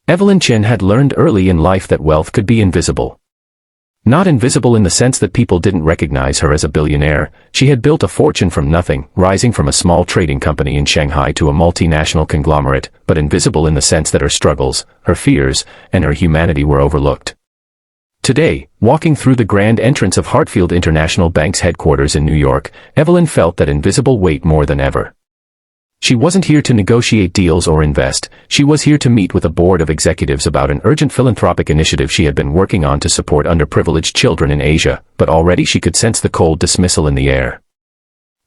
Evelyn Chen had learned early in life that wealth could be invisible. Not invisible in the sense that people didn't recognize her as a billionaire. She had built a fortune from nothing, rising from a small trading company in Shanghai to a multinational conglomerate, but invisible in the sense that her struggles, her fears, and her humanity were overlooked. Today, walking through the grand entrance of Heartfelt International Bank's headquarters in New York, Evelyn felt that invisible weight more than ever. She wasn't here to negotiate deals or invest. She was here to meet with a board of executives about an urgent philanthropic initiative she had been working on to support underprivileged children in Asia, but already she could sense the cold dismissal in the air.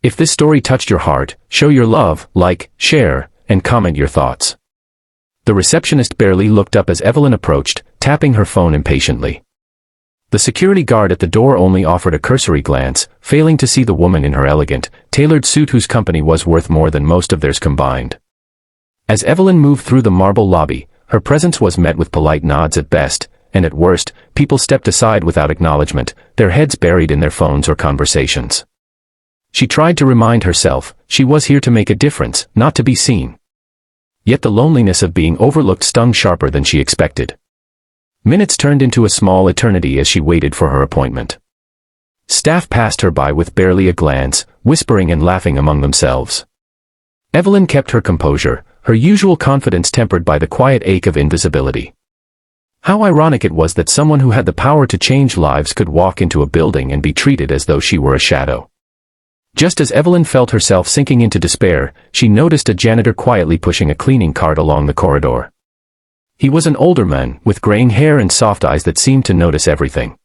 If this story touched your heart, show your love, like, share, and comment your thoughts. The receptionist barely looked up as Evelyn approached, tapping her phone impatiently. The security guard at the door only offered a cursory glance, failing to see the woman in her elegant, tailored suit whose company was worth more than most of theirs combined. As Evelyn moved through the marble lobby, her presence was met with polite nods at best, and at worst, people stepped aside without acknowledgement, their heads buried in their phones or conversations. She tried to remind herself, she was here to make a difference, not to be seen. Yet the loneliness of being overlooked stung sharper than she expected. Minutes turned into a small eternity as she waited for her appointment. Staff passed her by with barely a glance, whispering and laughing among themselves. Evelyn kept her composure, her usual confidence tempered by the quiet ache of invisibility. How ironic it was that someone who had the power to change lives could walk into a building and be treated as though she were a shadow. Just as Evelyn felt herself sinking into despair, she noticed a janitor quietly pushing a cleaning cart along the corridor. He was an older man, with graying hair and soft eyes that seemed to notice everything.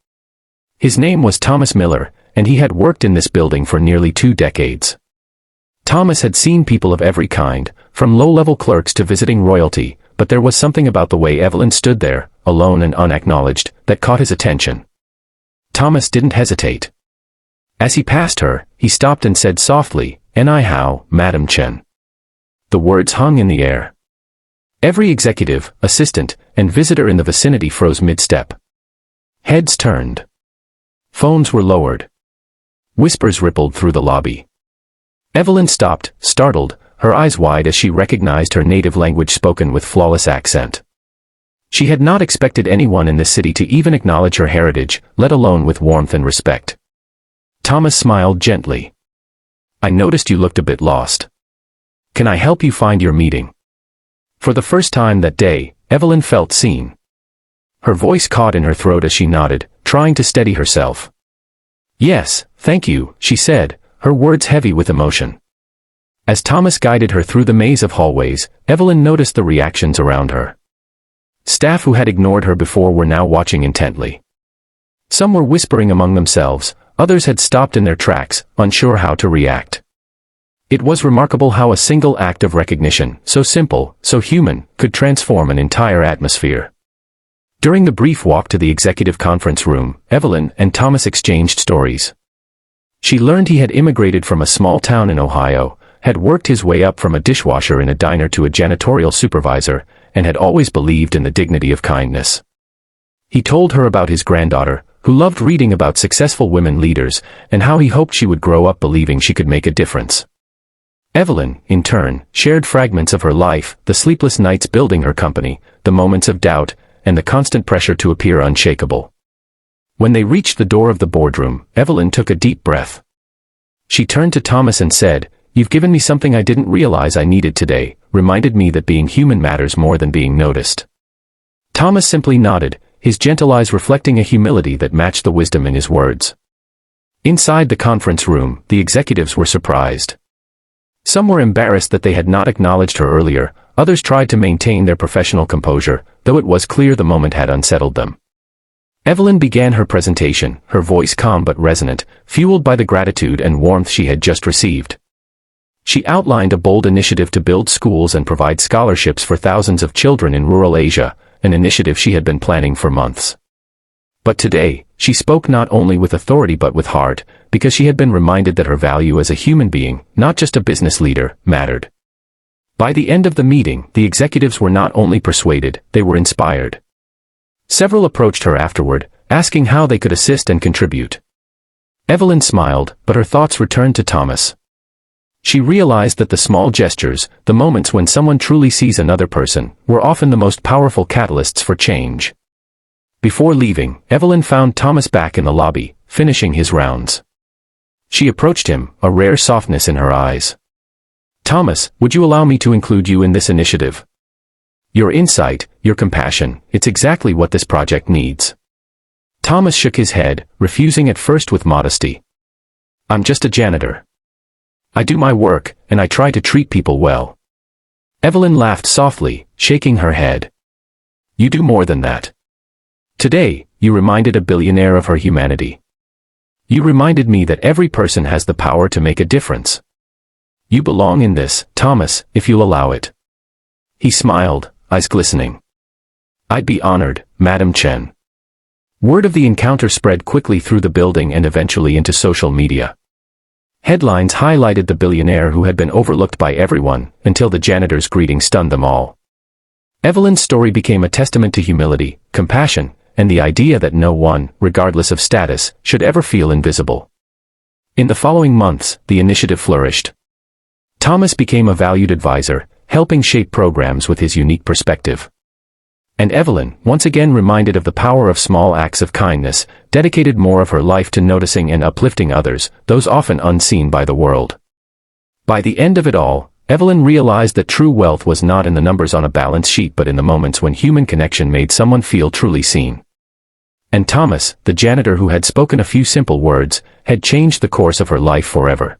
His name was Thomas Miller, and he had worked in this building for nearly 2 decades. Thomas had seen people of every kind, from low-level clerks to visiting royalty, but there was something about the way Evelyn stood there, alone and unacknowledged, that caught his attention. Thomas didn't hesitate. As he passed her, he stopped and said softly, "Ni hao, Madam Chen." The words hung in the air. Every executive, assistant, and visitor in the vicinity froze mid-step. Heads turned. Phones were lowered. Whispers rippled through the lobby. Evelyn stopped, startled, her eyes wide as she recognized her native language spoken with flawless accent. She had not expected anyone in this city to even acknowledge her heritage, let alone with warmth and respect. Thomas smiled gently. "I noticed you looked a bit lost. Can I help you find your meeting?" For the first time that day, Evelyn felt seen. Her voice caught in her throat as she nodded, trying to steady herself. "Yes, thank you," she said, her words heavy with emotion. As Thomas guided her through the maze of hallways, Evelyn noticed the reactions around her. Staff who had ignored her before were now watching intently. Some were whispering among themselves, others had stopped in their tracks, unsure how to react. It was remarkable how a single act of recognition, so simple, so human, could transform an entire atmosphere. During the brief walk to the executive conference room, Evelyn and Thomas exchanged stories. She learned he had immigrated from a small town in Ohio, had worked his way up from a dishwasher in a diner to a janitorial supervisor, and had always believed in the dignity of kindness. He told her about his granddaughter, who loved reading about successful women leaders, and how he hoped she would grow up believing she could make a difference. Evelyn, in turn, shared fragments of her life, the sleepless nights building her company, the moments of doubt, and the constant pressure to appear unshakable. When they reached the door of the boardroom, Evelyn took a deep breath. She turned to Thomas and said, "You've given me something I didn't realize I needed today, reminded me that being human matters more than being noticed." Thomas simply nodded, his gentle eyes reflecting a humility that matched the wisdom in his words. Inside the conference room, the executives were surprised. Some were embarrassed that they had not acknowledged her earlier, others tried to maintain their professional composure, though it was clear the moment had unsettled them. Evelyn began her presentation, her voice calm but resonant, fueled by the gratitude and warmth she had just received. She outlined a bold initiative to build schools and provide scholarships for thousands of children in rural Asia, an initiative she had been planning for months. But today, she spoke not only with authority but with heart, because she had been reminded that her value as a human being, not just a business leader, mattered. By the end of the meeting, the executives were not only persuaded, they were inspired. Several approached her afterward, asking how they could assist and contribute. Evelyn smiled, but her thoughts returned to Thomas. She realized that the small gestures, the moments when someone truly sees another person, were often the most powerful catalysts for change. Before leaving, Evelyn found Thomas back in the lobby, finishing his rounds. She approached him, a rare softness in her eyes. "Thomas, would you allow me to include you in this initiative? Your insight, your compassion, it's exactly what this project needs." Thomas shook his head, refusing at first with modesty. "I'm just a janitor. I do my work, and I try to treat people well." Evelyn laughed softly, shaking her head. "You do more than that. Today, you reminded a billionaire of her humanity. You reminded me that every person has the power to make a difference. You belong in this, Thomas, if you'll allow it." He smiled, eyes glistening. "I'd be honored, Madam Chen." Word of the encounter spread quickly through the building and eventually into social media. Headlines highlighted the billionaire who had been overlooked by everyone, until the janitor's greeting stunned them all. Evelyn's story became a testament to humility, compassion, and the idea that no one, regardless of status, should ever feel invisible. In the following months, the initiative flourished. Thomas became a valued advisor, helping shape programs with his unique perspective. And Evelyn, once again reminded of the power of small acts of kindness, dedicated more of her life to noticing and uplifting others, those often unseen by the world. By the end of it all, Evelyn realized that true wealth was not in the numbers on a balance sheet but in the moments when human connection made someone feel truly seen. And Thomas, the janitor who had spoken a few simple words, had changed the course of her life forever.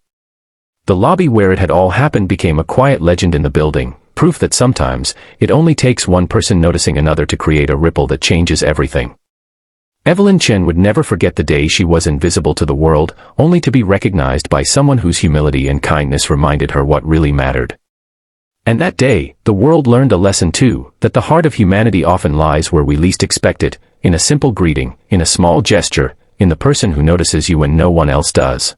The lobby where it had all happened became a quiet legend in the building, proof that sometimes, it only takes one person noticing another to create a ripple that changes everything. Evelyn Chen would never forget the day she was invisible to the world, only to be recognized by someone whose humility and kindness reminded her what really mattered. And that day, the world learned a lesson too, that the heart of humanity often lies where we least expect it, in a simple greeting, in a small gesture, in the person who notices you when no one else does.